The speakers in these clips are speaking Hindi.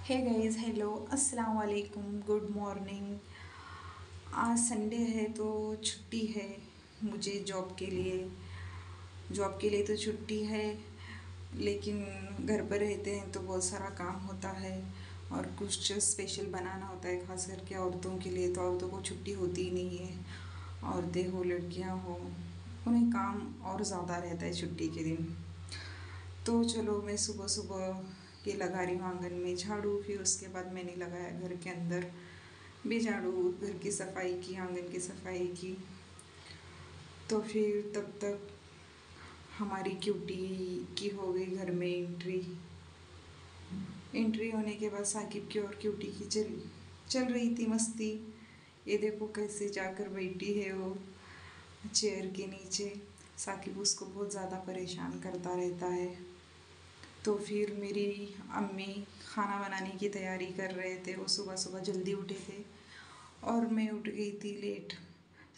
हे गाइस, हेलो, अस्सलाम वालेकुम, गुड मॉर्निंग। आज संडे है तो छुट्टी है मुझे जॉब के लिए तो छुट्टी है। लेकिन घर पर रहते हैं तो बहुत सारा काम होता है और कुछ स्पेशल बनाना होता है, खास करके औरतों के लिए। तो औरतों को छुट्टी होती ही नहीं है, औरतें हो लड़कियां हो, उन्हें काम और ज़्यादा रहता है छुट्टी के दिन। तो चलो, मैं सुबह सुबह ये लगा रही हूँ आंगन में झाड़ू। फिर उसके बाद मैंने लगाया घर के अंदर भी झाड़ू, घर की सफाई की, आंगन की सफाई की। तो फिर तब तक हमारी क्यूटी की हो गई घर में एंट्री। एंट्री होने के बाद साकिब की और क्यूटी की चल चल रही थी मस्ती। ये देखो कैसे जाकर बैठी है वो चेयर के नीचे। साकिब उसको बहुत ज़्यादा परेशान करता रहता है। तो फिर मेरी अम्मी खाना बनाने की तैयारी कर रहे थे। वो सुबह सुबह जल्दी उठे थे और मैं उठ गई थी लेट।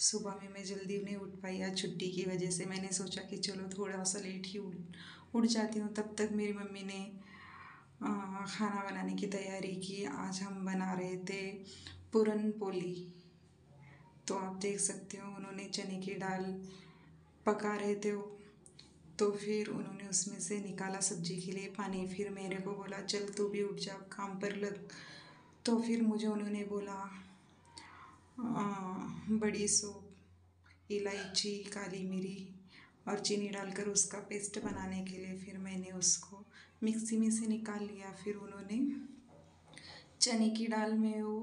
सुबह में मैं जल्दी नहीं उठ पाई आज छुट्टी की वजह से। मैंने सोचा कि चलो थोड़ा सा लेट ही उठ जाती हूँ। तब तक मेरी मम्मी ने खाना बनाने की तैयारी की। आज हम बना रहे थे पूरन पोली। तो आप देख सकते हो उन्होंने चने की दाल पका रहे थे वो। तो फिर उन्होंने उसमें से निकाला सब्जी के लिए पानी। फिर मेरे को बोला चल तू भी उठ जा, काम पर लग। तो फिर मुझे उन्होंने बोला बड़ी सौंफ, इलायची, काली मिरी और चीनी डालकर उसका पेस्ट बनाने के लिए। फिर मैंने उसको मिक्सी में से निकाल लिया। फिर उन्होंने चने की दाल में वो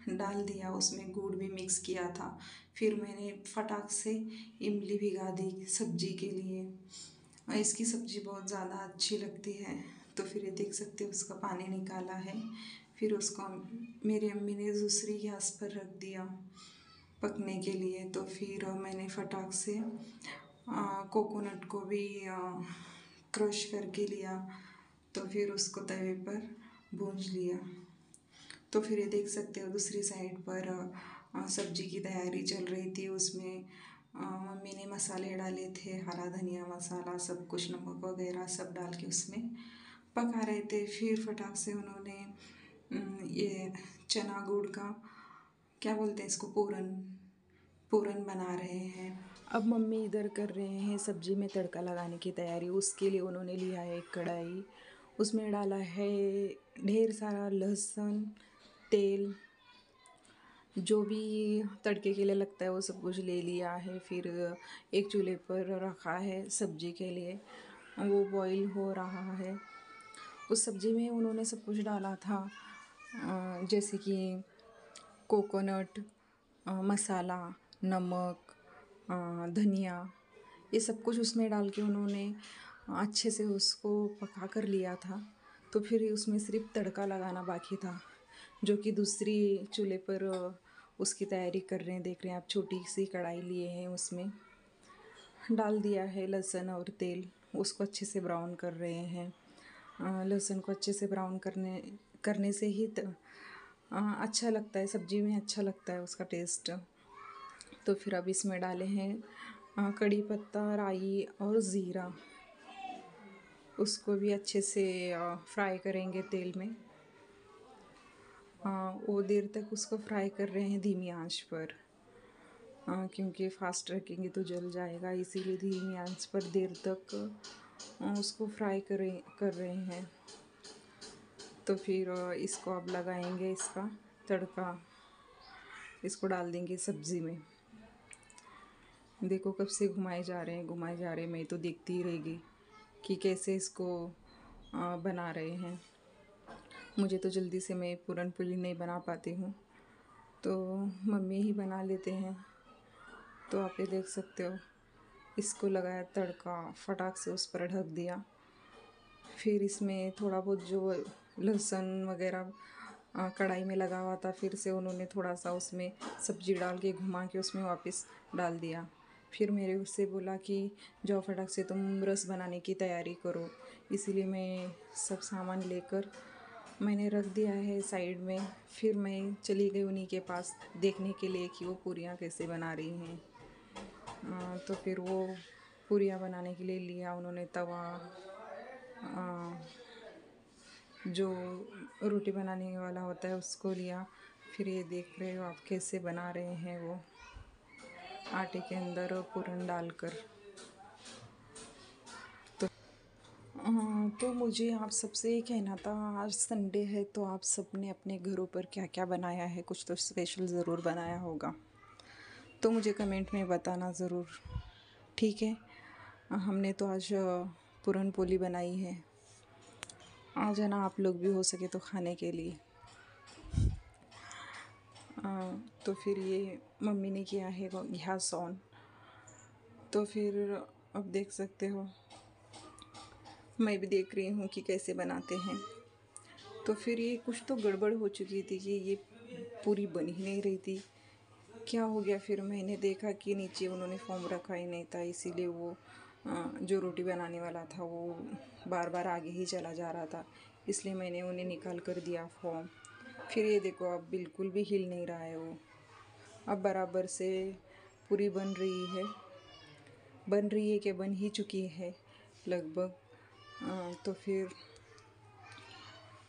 डाल दिया, उसमें गुड़ भी मिक्स किया था। फिर मैंने फटाक से इमली भिगा दी सब्जी के लिए। और इसकी सब्जी बहुत ज़्यादा अच्छी लगती है। तो फिर ये देख सकते हो उसका पानी निकाला है। फिर उसको मेरी अम्मी ने दूसरी गैस पर रख दिया पकने के लिए। तो फिर मैंने फटाक से कोकोनट को भी क्रश करके लिया। तो फिर उसको तवे पर भूंज लिया। तो फिर ये देख सकते हो दूसरी साइड पर सब्जी की तैयारी चल रही थी। उसमें मम्मी ने मसाले डाले थे, हरा धनिया मसाला, सब कुछ, नमक वगैरह सब डाल के उसमें पका रहे थे। फिर फटाक से उन्होंने ये चना गुड़ का, क्या बोलते हैं इसको, पूरन पूरन बना रहे हैं। अब मम्मी इधर कर रहे हैं सब्जी में तड़का लगाने की तैयारी। उसके लिए उन्होंने लिया है एक कढ़ाई, उसमें डाला है ढेर सारा लहसुन, तेल, जो भी तड़के के लिए लगता है वो सब कुछ ले लिया है। फिर एक चूल्हे पर रखा है सब्जी के लिए, वो बॉईल हो रहा है। उस सब्जी में उन्होंने सब कुछ डाला था, जैसे कि कोकोनट, मसाला, नमक, धनिया, ये सब कुछ उसमें डाल के उन्होंने अच्छे से उसको पका कर लिया था। तो फिर उसमें सिर्फ तड़का लगाना बाकी था, जो कि दूसरी चूल्हे पर उसकी तैयारी कर रहे हैं। देख रहे हैं आप, छोटी सी कढ़ाई लिए हैं, उसमें डाल दिया है लहसुन और तेल। उसको अच्छे से ब्राउन कर रहे हैं। लहसुन को अच्छे से ब्राउन करने करने से ही अच्छा लगता है सब्जी में, अच्छा लगता है उसका टेस्ट। तो फिर अब इसमें डाले हैं कड़ी पत्ता, राई और ज़ीरा। उसको भी अच्छे से फ्राई करेंगे तेल में। वो देर तक उसको फ्राई कर रहे हैं धीमी आंच पर, क्योंकि फास्ट रखेंगे तो जल जाएगा, इसीलिए धीमी आंच पर देर तक उसको फ्राई कर रहे हैं। तो फिर इसको अब लगाएंगे इसका तड़का, इसको डाल देंगे सब्ज़ी में। देखो कब से घुमाए जा रहे हैं, घुमाए जा रहे हैं। मैं तो देखती ही रहेगी कि कैसे इसको बना रहे हैं। मुझे तो जल्दी से, मैं पूरन पोली नहीं बना पाती हूँ, तो मम्मी ही बना लेते हैं। तो आप ये देख सकते हो, इसको लगाया तड़का, फटाक से उस पर ढक दिया। फिर इसमें थोड़ा बहुत जो लहसुन वगैरह कढ़ाई में लगा हुआ था, फिर से उन्होंने थोड़ा सा उसमें सब्जी डाल के घुमा के उसमें वापस डाल दिया। फिर मेरे उससे बोला कि जाओ फटाक से तुम रस बनाने की तैयारी करो। इसीलिए मैं सब सामान लेकर मैंने रख दिया है साइड में। फिर मैं चली गई उन्हीं के पास देखने के लिए कि वो पूरियाँ कैसे बना रही हैं। तो फिर वो पूरियाँ बनाने के लिए लिया उन्होंने तवा, जो रोटी बनाने वाला होता है उसको लिया। फिर ये देख रहे हो आप कैसे बना रहे हैं वो आटे के अंदर पूरन डालकर। तो मुझे आप सबसे ये कहना था, आज संडे है तो आप सब ने अपने घरों पर क्या क्या बनाया है, कुछ तो स्पेशल ज़रूर बनाया होगा, तो मुझे कमेंट में बताना ज़रूर, ठीक है। हमने तो आज पूरन पोली बनाई है, आ जाना आप लोग भी हो सके तो खाने के लिए। तो फिर ये मम्मी ने किया है गैस ऑन, तो फिर अब देख सकते हो मैं भी देख रही हूँ कि कैसे बनाते हैं। तो फिर ये कुछ तो गड़बड़ हो चुकी थी कि ये पूरी बन ही नहीं रही थी, क्या हो गया। फिर मैंने देखा कि नीचे उन्होंने फोम रखा ही नहीं था, इसीलिए वो जो रोटी बनाने वाला था वो बार बार आगे ही चला जा रहा था, इसलिए मैंने उन्हें निकाल कर दिया फोम। फिर ये देखो अब बिल्कुल भी हिल नहीं रहा है वो, अब बराबर से पूरी बन रही है कि बन ही चुकी है लगभग। तो फिर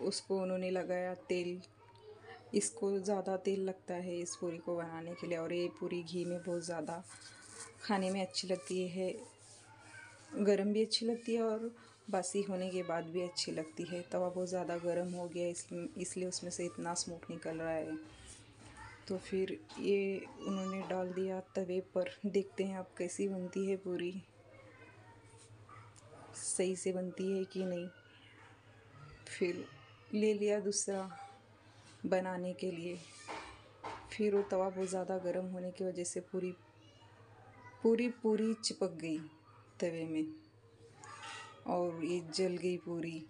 उसको उन्होंने लगाया तेल, इसको ज़्यादा तेल लगता है इस पूरी को बनाने के लिए, और ये पूरी घी में बहुत ज़्यादा खाने में अच्छी लगती है, गरम भी अच्छी लगती है और बासी होने के बाद भी अच्छी लगती है। तवा बहुत ज़्यादा गरम हो गया इसलिए उसमें से इतना स्मोक निकल रहा है। तो फिर ये उन्होंने डाल दिया तवे पर, देखते हैं अब कैसी बनती है पूरी, सही से बनती है कि नहीं। फिर ले लिया दूसरा बनाने के लिए, फिर वो तवा बहुत ज़्यादा गर्म होने की वजह से पूरी पूरी पूरी चिपक गई तवे में और ये जल गई पूरी।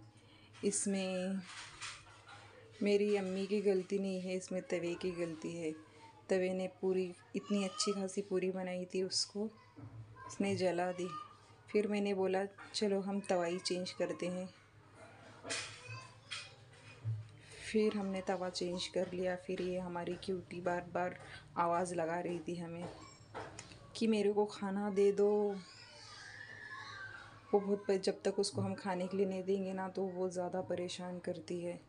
इसमें मेरी अम्मी की गलती नहीं है, इसमें तवे की गलती है। तवे ने पूरी इतनी अच्छी खासी पूरी बनाई थी, उसको उसने जला दी। फिर मैंने बोला चलो हम तवा ही चेंज करते हैं। फिर हमने तवा चेंज कर लिया। फिर ये हमारी क्यूटी बार बार आवाज़ लगा रही थी हमें कि मेरे को खाना दे दो। वो बहुत जब तक उसको हम खाने के लिए नहीं देंगे ना तो वो ज़्यादा परेशान करती है।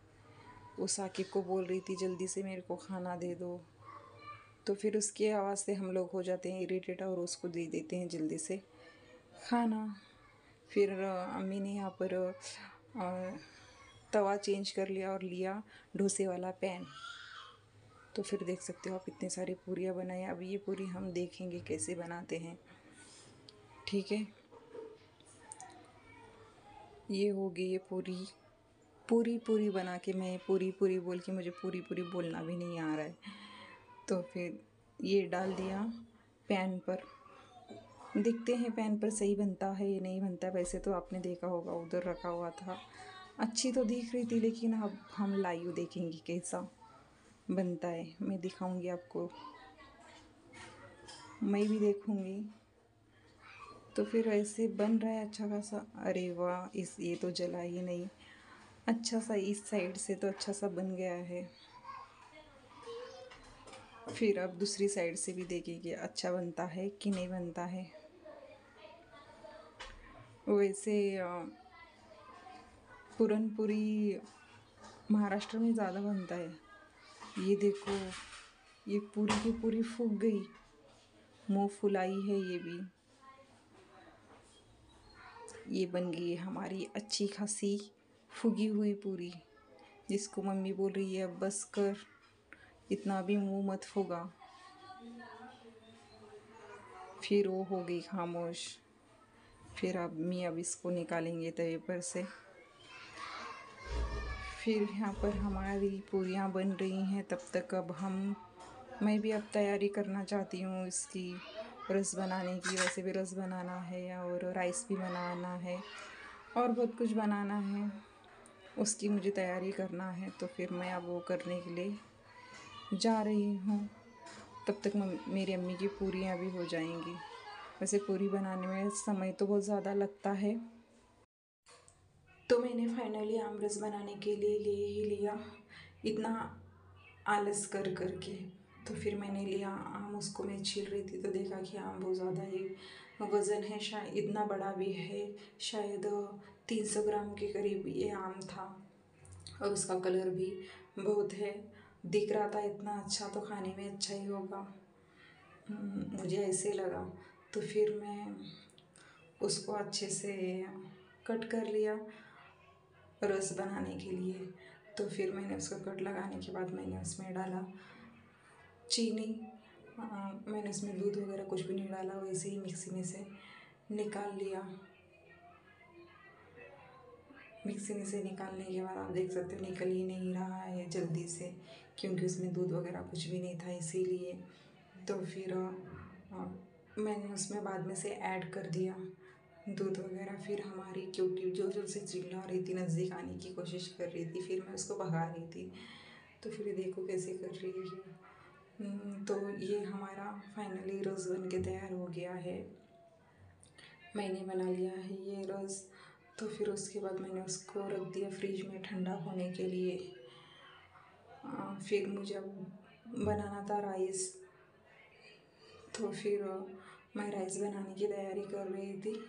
वो साकिब को बोल रही थी जल्दी से मेरे को खाना दे दो, तो फिर उसकी आवाज़ से हम लोग हो जाते हैं इरिटेट और उसको दे देते हैं जल्दी से खाना। फिर अम्मी ने यहाँ पर तवा चेंज कर लिया और लिया डोसे वाला पैन। तो फिर देख सकते हो आप इतने सारी पूरियाँ बनाई। अब ये पूरी हम देखेंगे कैसे बनाते हैं, ठीक है। ये होगी ये पूरी बना के, मैं पूरी बोल के मुझे पूरी बोलना भी नहीं आ रहा है। तो फिर ये डाल दिया पैन पर, देखते हैं पैन पर सही बनता है या नहीं बनता। वैसे तो आपने देखा होगा उधर रखा हुआ था, अच्छी तो दिख रही थी, लेकिन अब हम लाइव देखेंगे कैसा बनता है। मैं दिखाऊंगी आपको, मैं भी देखूंगी। तो फिर ऐसे बन रहा है अच्छा खासा। अरे वाह, ये तो जला ही नहीं, अच्छा सा इस साइड से तो अच्छा सा बन गया है। फिर अब दूसरी साइड से भी देखेंगे अच्छा बनता है कि नहीं बनता है। वैसे पूरन पूरी महाराष्ट्र में ज़्यादा बनता है। ये देखो ये पूरी की पूरी फूक गई, मुँह फुलाई है ये भी। ये बन गई हमारी अच्छी खासी फूगी हुई पूरी, जिसको मम्मी बोल रही है अब बस कर, इतना भी मुंह मत फूगा। फिर वो हो गई खामोश। फिर अब इसको निकालेंगे तवे पर से। फिर यहाँ पर हमारी पूरियाँ बन रही हैं, तब तक अब मैं भी अब तैयारी करना चाहती हूँ इसकी, रस बनाने की। वैसे भी रस बनाना है और राइस भी बनाना है और बहुत कुछ बनाना है, उसकी मुझे तैयारी करना है। तो फिर मैं अब वो करने के लिए जा रही हूँ। तब तक मेरी अम्मी की पूरियाँ भी हो जाएंगी। वैसे पूरी बनाने में समय तो बहुत ज़्यादा लगता है। तो मैंने फाइनली आम रस बनाने के लिए ले ही लिया, इतना आलस कर के। तो फिर मैंने लिया आम, उसको मैं छील रही थी तो देखा कि आम बहुत ज़्यादा ही वज़न है, शायद इतना बड़ा भी है, शायद 300 ग्राम के करीब ये आम था। और उसका कलर भी बहुत है, दिख रहा था इतना अच्छा तो खाने में अच्छा ही होगा, मुझे ऐसे लगा। तो फिर मैं उसको अच्छे से कट कर लिया रस बनाने के लिए। तो फिर मैंने उसको कट लगाने के बाद मैंने उसमें डाला चीनी। मैंने उसमें दूध वगैरह कुछ भी नहीं डाला, वैसे ही मिक्सी में से निकाल लिया। मिक्सी में से निकालने के बाद आप देख सकते हो निकल ही नहीं रहा है जल्दी से, क्योंकि उसमें दूध वगैरह कुछ भी नहीं था इसीलिए। तो फिर मैंने उसमें बाद में से ऐड कर दिया दूध वगैरह। फिर हमारी क्यूटी जो जो से चिल्ला रही थी, नज़दीक आने की कोशिश कर रही थी, फिर मैं उसको भगा रही थी। तो फिर देखो कैसे कर रही है। तो ये हमारा फाइनली रस बन के तैयार हो गया है, मैंने बना लिया है ये रस। तो फिर उसके बाद मैंने उसको रख दिया फ्रिज में ठंडा होने के लिए। फिर मुझे बनाना था राइस, तो फिर मैं राइस बनाने की तैयारी कर रही थी।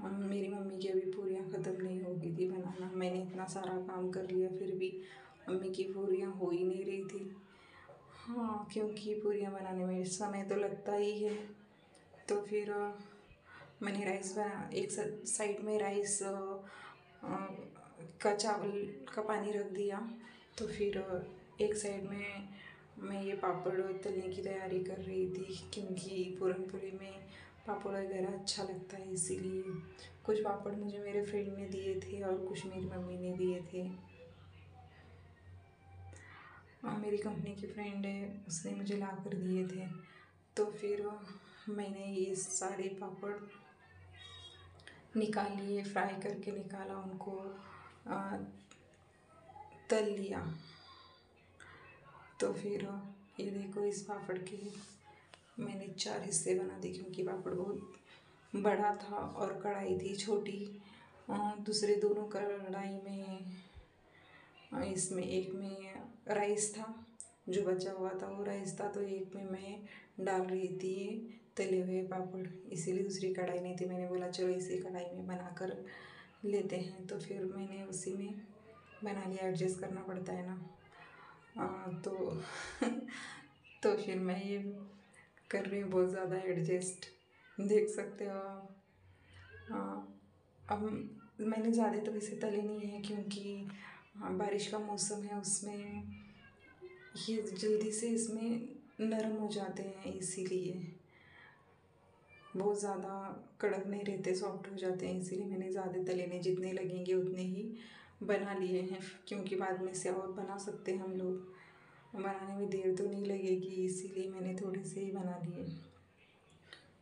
मेरी मम्मी की अभी पूरियाँ ख़त्म नहीं हो गई थी बनाना, मैंने इतना सारा काम कर लिया फिर भी मम्मी की पूरियाँ हो ही नहीं रही थी। हाँ, क्योंकि पूरियाँ बनाने में समय तो लगता ही है। तो फिर मैंने राइस बना, एक साइड में राइस का चावल का पानी रख दिया। तो फिर एक साइड में मैं ये पापड़ तलने की तैयारी कर रही थी, क्योंकि पूरन पूरी में पापड़ वगैरह अच्छा लगता है, इसीलिए। कुछ पापड़ मुझे मेरे फ्रेंड ने दिए थे और कुछ मेरी मम्मी ने दिए थे। मेरी कंपनी की फ्रेंड है, उसने मुझे ला कर दिए थे। तो फिर मैंने ये सारे पापड़ निकाल लिए, फ्राई करके निकाला उनको, तल लिया। तो फिर ये देखो, इस पापड़ के मैंने 4 हिस्से बना दिए, क्योंकि पापड़ बहुत बड़ा था और कढ़ाई थी छोटी। दूसरे दोनों कढ़ाई में, इसमें एक में राइस था, जो बचा हुआ था वो राइस था, तो एक में मैं डाल रही थी ये तले हुए पापड़, इसीलिए दूसरी कढ़ाई नहीं थी। मैंने बोला चलो इसी कढ़ाई में बना कर लेते हैं। तो फिर मैंने उसी में बना लिया, एडजस्ट करना पड़ता है ना। तो तो फिर मैं ये कर रही हूँ बहुत ज़्यादा एडजस्ट, देख सकते हो आप। अब मैंने ज़्यादा तो इसे तले नहीं है, क्योंकि बारिश का मौसम है, उसमें ये जल्दी से इसमें नरम हो जाते हैं, इसीलिए बहुत ज़्यादा कड़क नहीं रहते, सॉफ्ट हो जाते हैं। इसीलिए मैंने ज़्यादा तले नहीं, जितने लगेंगे उतने ही बना लिए हैं, क्योंकि बाद में से और बना सकते हैं हम लोग, बनाने में देर तो नहीं लगेगी, इसीलिए मैंने थोड़े से ही बना लिए।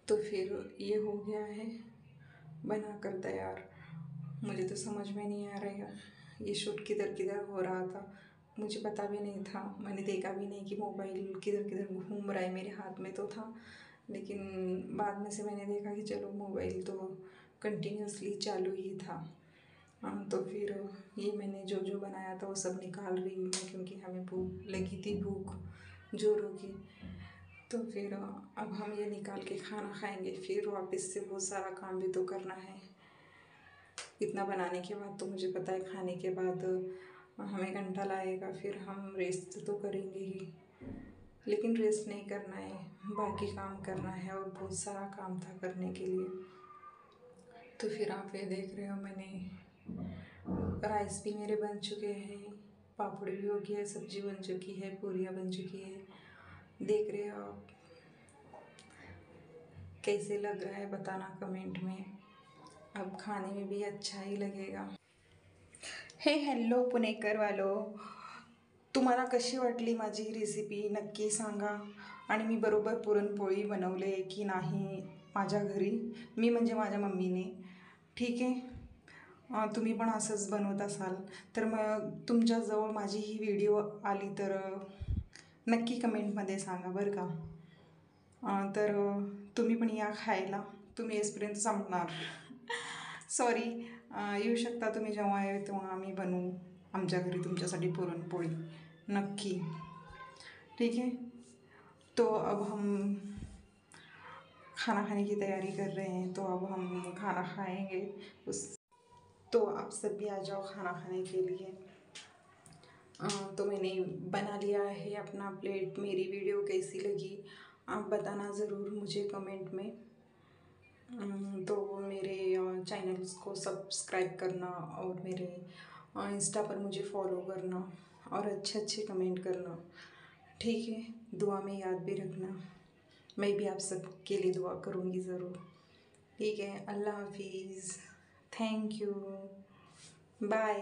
तो फिर ये हो गया है बनाकर तैयार। मुझे तो समझ में नहीं आ रहा है ये शूट किधर किधर हो रहा था, मुझे पता भी नहीं था, मैंने देखा भी नहीं कि मोबाइल किधर किधर घूम रहा है। मेरे हाथ में तो था, लेकिन बाद में से मैंने देखा कि चलो मोबाइल तो कंटिन्यूसली चालू ही था। तो फिर ये मैंने जो जो बनाया था वो सब निकाल रही हूँ, क्योंकि हमें भूख लगी थी, भूख जोरों की। तो फिर अब हम ये निकाल के खाना खाएंगे, फिर वापस से बहुत सारा काम भी तो करना है। इतना बनाने के बाद तो मुझे पता है खाने के बाद हमें घंटा लगेगा, फिर हम रेस्ट तो करेंगे ही, लेकिन रेस्ट नहीं करना है, बाकी काम करना है, और बहुत सारा काम था करने के लिए। तो फिर आप ये देख रहे हो, मैंने राइस भी मेरे बन चुके हैं, पापड़ भी हो गया, सब्जी बन चुकी है, पूरियाँ बन चुकी है। देख रहे हो आप, कैसे लग रहा है बताना कमेंट में, अब खाने में भी अच्छा ही लगेगा। हे हॅलो पुणेकर वालो, तुम्हाला कशी वाटली माझी रेसिपी नक्की सांगा। आणि मी बरोबर पुरणपोळी बनवले की नाही माझ्या घरी, मी म्हणजे माझ्या मम्मीने, ठीक आहे। तुम्ही पण असंच बनवत असाल तर मग तुमच्याजवळ माझी ही व्हिडिओ आली तर नक्की कमेंटमध्ये सांगा बरं का। तर तुम्ही पण या खायला, तुम्ही येसपर्यंत संपणार सॉरी, येऊ शकता तुम्ही जेव्हा यावे तेव्हा आम्ही बनवू आमच्या घरी तुमच्यासाठी पुरणपोळी नक्की, ठीक है। तो अब हम खाना खाने की तैयारी कर रहे हैं, तो अब हम खाना खाएंगे उस, तो आप सब भी आ जाओ खाना खाने के लिए। तो मैंने बना लिया है अपना प्लेट। मेरी वीडियो कैसी लगी आप बताना ज़रूर मुझे कमेंट में। तो मेरे चैनल्स को सब्सक्राइब करना और मेरे इंस्टा पर मुझे फॉलो करना और अच्छे अच्छे कमेंट करना, ठीक है। दुआ में याद भी रखना, मैं भी आप सबके लिए दुआ करूँगी ज़रूर, ठीक है। अल्लाह हाफिज़, थैंक यू, बाय।